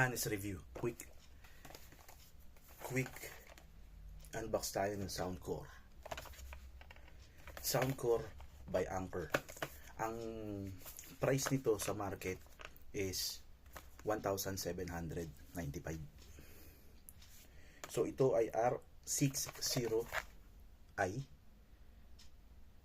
honest review. Quick unbox tayo ng Soundcore. Soundcore by Anker. Ang price nito sa market is 1,795. So ito ay R60i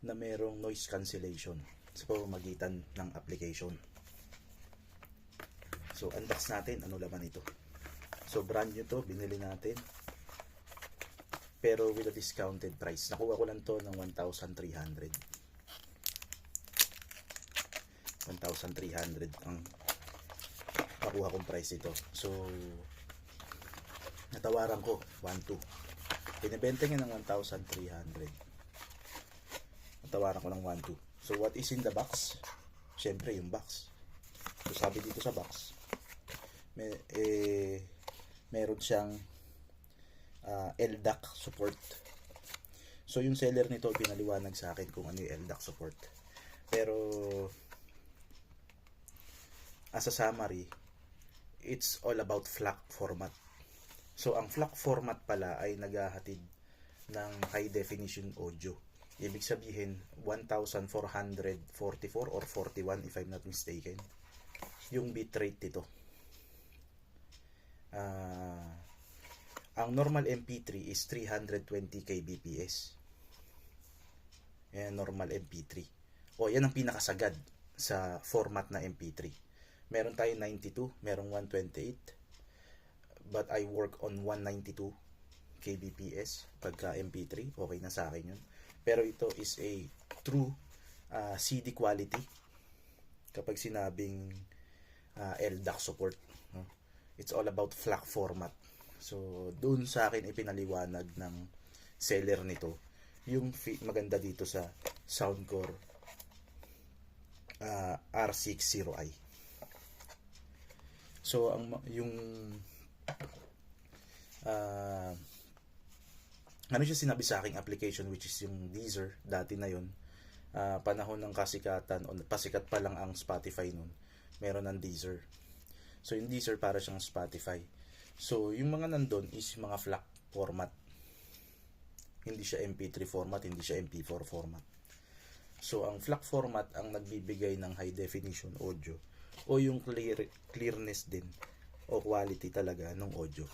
na merong noise cancellation sa pamamagitan ng application. So unbox natin ano laman ito. So brand new to, binili natin pero with a discounted price. Nakuha ko lang to ng 1,300 ang nakuha kong price ito. So natawaran ko 1,200. Binibenta niya ng 1,300. Natawaran ko ng 1,200. So what is in the box? Syempre yung box. So sabi dito sa box meron siyang LDAC support. So yung seller nito pinaliwanag sa akin kung ano yung LDAC support. Pero as a summary, it's all about FLAC format. So ang FLAC format pala ay naghahatid ng high definition audio. Ibig sabihin 1,444 or 41 if I'm not mistaken yung bitrate nito. Ang normal MP3 is 320 kbps. Yan normal MP3. O yan ang pinakasagad sa format na MP3. Meron tayo 92, merong 128. But I work on 192 kbps pagka MP3. Okay na sa akin yun. Pero ito is a true CD quality kapag sinabing LDAC support. It's all about FLAC format. So doon sa akin ipinaliwanag ng seller nito yung maganda dito sa Soundcore R60i. So yung ano siya sinabi sa aking application, which is yung Deezer dati na yun, panahon ng kasikatan o pasikat pa lang ang Spotify nun, meron ng Deezer. So yung Deezer para siyang Spotify. So yung mga nandun is mga FLAC format, hindi siya MP3 format, hindi siya MP4 format. So ang FLAC format ang nagbibigay ng high definition audio o yung clearness din o quality talaga ng audio.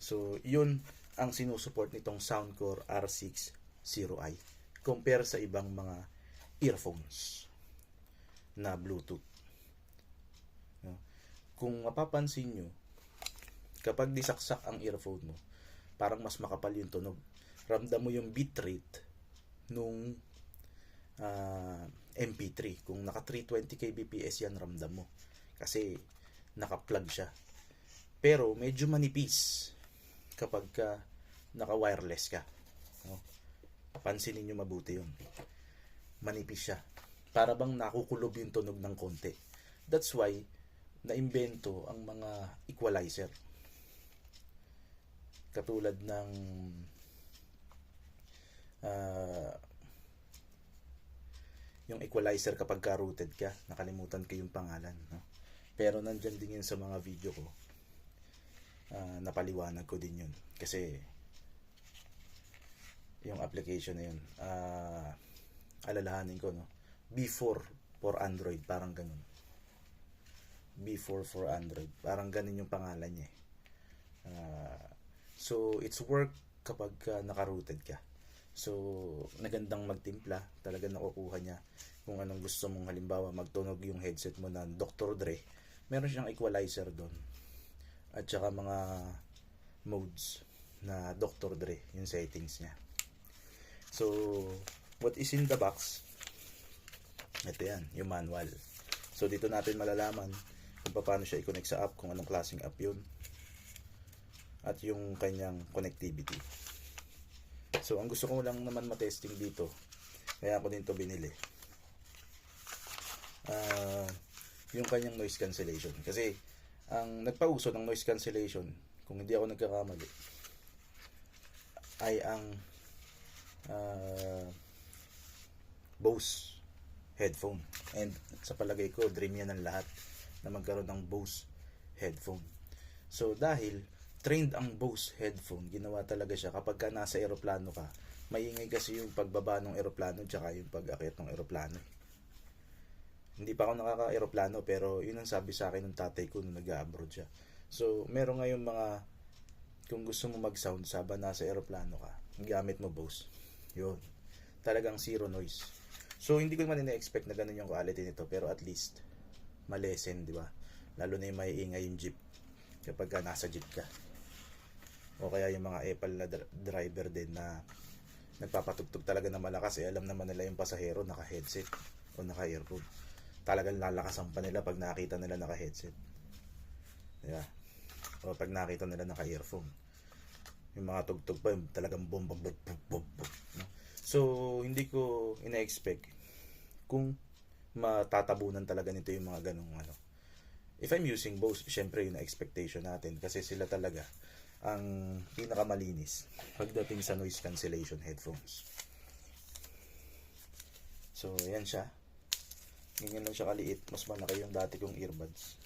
So yun ang sinusupport nitong Soundcore R60i compare sa ibang mga earphones na Bluetooth. Kung mapapansin nyo, kapag disaksak ang earphone mo, parang mas makapal yung tunog. Ramdam mo yung bitrate nung MP3. Kung naka 320 kbps yan, ramdam mo. Kasi naka-plug siya. Pero medyo manipis kapag naka-wireless ka. Pansinin nyo mabuti yun. Manipis siya. Para bang nakukulob yung tunog ng konti. That's why naimbento ang mga equalizer. Katulad ng yung equalizer kapag ka-rooted ka. Nakalimutan ko yung pangalan. No? Pero nandyan din yun sa mga video ko. Napaliwanag ko din yun. Kasi yung application na yun, alalahanin ko, no? B4 for Android, parang ganun. B4 for Android, parang ganun yung pangalan niya. So it's work kapag naka-rooted ka. So nagandang magtimpla, talaga nakukuha niya kung anong gusto mong. Halimbawa magtunog yung headset mo na Dr. Dre, meron siyang equalizer doon at saka mga modes na Dr. Dre, yung settings niya. So what is in the box? Ito yan, yung manual. So dito natin malalaman kung paano siya i-connect sa app, kung anong klaseng app yun, at yung kanyang connectivity. So ang gusto ko lang naman matesting dito, kaya ako din to binili, yung kanyang noise cancellation. Kasi ang nagpauso ng noise cancellation, kung hindi ako nagkakamali, ay ang Bose headphone. And sa palagay ko, dream yan ng lahat na magkaroon ng Bose headphone. So dahil trained ang Bose headphone, ginawa talaga siya kapag ka nasa eroplano ka, maingay kasi yung pagbaba ng eroplano tsaka yung pag-akyat ng eroplano. Hindi pa ako nakaka-eroplano pero yun ang sabi sa akin ng tatay ko nung nag-abroad siya. So meron ngayong mga, kung gusto mo mag-sound saba nasa eroplano ka, gamit mo Bose. Yun. Talagang zero noise. So hindi ko naman ina-expect na ganun yung quality nito, pero at least malesen, di ba? Lalo na yung maiingay yung jeep kapag ka nasa jeep ka. O kaya yung mga Apple na driver din na nagpapatugtog talaga na malakas, alam naman nila yung pasahero naka-headset o naka-earphone. Talagang lalakasan pa nila pag nakita nila naka-headset. Diba? O pag nakita nila naka-earphone. Yung mga tugtog pa, yung talagang boom, boom, boom, boom, boom, boom. So, hindi ko ina-expect kung matatabunan talaga nito yung mga ganong ano. If I'm using Bose, syempre yun na expectation natin kasi sila talaga ang pinakamalinis pagdating sa noise cancellation headphones. So, yan siya. Ganyan lang siya kaliit. Mas malaki yung dati kong earbuds.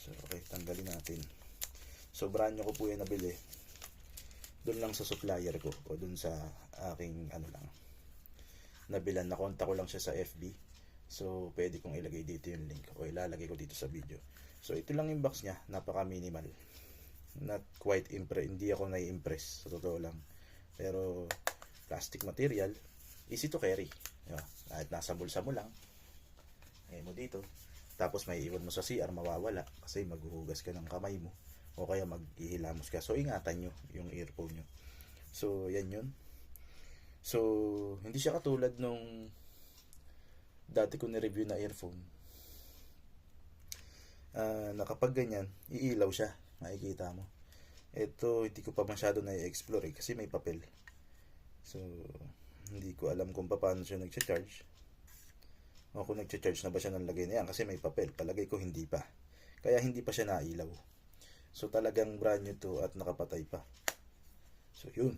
So, okay. Tanggalin natin. So, brand new ko po yung nabili. Doon lang sa supplier ko. O doon sa aking ano lang. Nabilan. Nakonta ko lang siya sa FB. So, pwede kong ilagay dito yung link. O ilalagay ko dito sa video. So, ito lang yung box niya. Napaka-minimal. Not quite impressed. Hindi ako nai-impress. Sa totoo lang. Pero, plastic material. Easy to carry. Diba? Kahit nasa bulsa mo lang. Mo dito. Tapos may iwan mo sa CR, mawawala. Kasi maghuhugas ka ng kamay mo. O kaya maghihilamos ka. So, ingatan nyo yung earphone nyo. So, yan yun. So, hindi siya katulad nung dati ko ni-review na earphone. Na kapag ganyan, iilaw siya. Makikita mo. Ito, hindi ko pa masyado na-explore kasi may papel. So, hindi ko alam kung paano siya nag-charge. O kung nag-charge na ba siya ng lagay na yan kasi may papel. Palagay ko hindi pa. Kaya hindi pa siya nailaw. So talagang brand new to at nakapatay pa. So yun.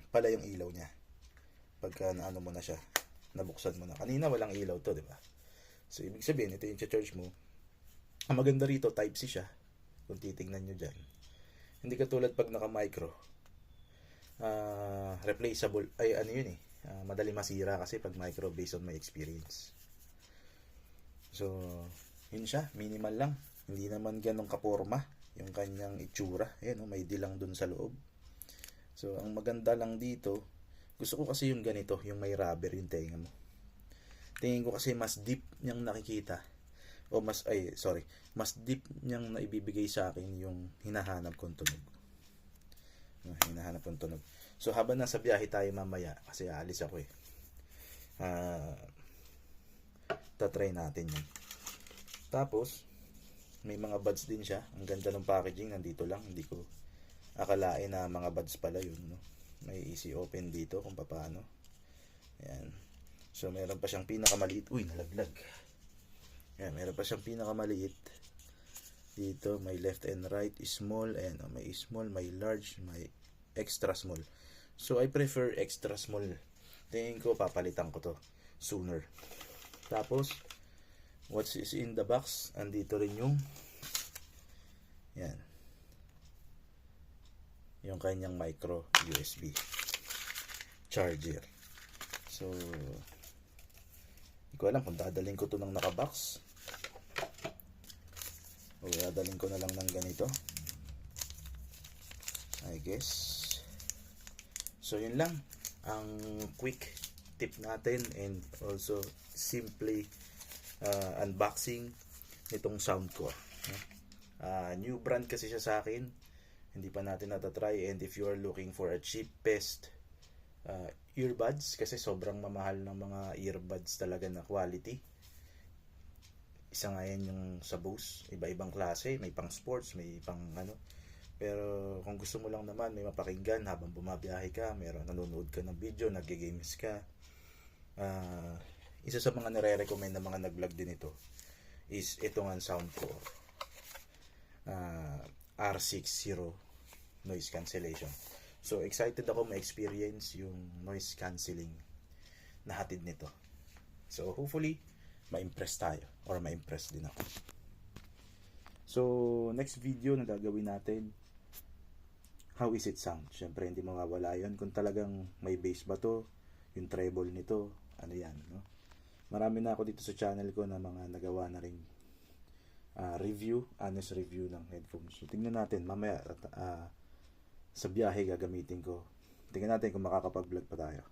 Pala yung ilaw niya. Pagka naano mo na siya, nabuksan mo na. Kanina walang ilaw to, di ba? So ibig sabihin, ito yung charge mo. Ang maganda rito, Type-C siya. Kung titignan nyo dyan. Hindi katulad pag naka-micro. Replaceable. Ay ano yun eh. Madali masira kasi pag micro based on my experience. So, yun siya. Minimal lang. Hindi naman ganong kaporma yung kanyang itsura. Ayan, may dilang dun sa loob. So, ang maganda lang dito, gusto ko kasi yung ganito, yung may rubber yung tenga mo. Tingin ko kasi mas deep niyang nakikita. O mas deep niyang naibibigay sa akin yung hinahanap kong tunog. Hinahanap kong tunog. So, habang nasa biyahe tayo mamaya, kasi aalis ako eh. Tatry natin yun. Tapos, may mga buds din siya. Ang ganda ng packaging, nandito lang. Hindi ko akalain na mga buds pala yun. No? May easy open dito kung paano. Ayan. So, meron pa siyang pinakamaliit. Uy, nalaglag. Ayan, meron pa siyang pinakamaliit. Dito, may left and right, small. Ayan, may small, may large, may extra small. So, I prefer extra small. Tingin ko, papalitan ko to sooner. Tapos, what is in the box? Andito rin yung yan. Yung kanyang micro USB charger. So, hindi ko alam kung dadalhin ko to ng nakabox o dadalhin ko na lang ng ganito. I guess. So, yun lang ang quick tip natin and also simply unboxing nitong Soundcore. New brand kasi siya sa akin. Hindi pa natin natatry, and if you are looking for a cheapest earbuds, kasi sobrang mamahal ng mga earbuds talaga na quality. Isa nga yan yung sa Bose. Iba-ibang klase. May pang sports, may pang ano. Pero kung gusto mo lang naman may mapakinggan habang bumabiyahe ka, meron nanonood ka ng video, nag-games ka. Isa sa mga nire-recommend ng mga nag-vlog din ito is ito nga Soundcore R60 noise cancellation. So excited ako ma-experience yung noise cancelling na hatid nito. So hopefully ma-impress tayo or ma-impress din ako. So, next video na gagawin natin, how is it sound? Siyempre, hindi mawawala yun. Kung talagang may bass ba to, yung treble nito, ano yan, no? Marami na ako dito sa channel ko na mga nagawa na rin review, honest review ng headphones. So, tingnan natin, mamaya sa biyahe gagamitin ko. Tingnan natin kung makakapag-vlog pa tayo.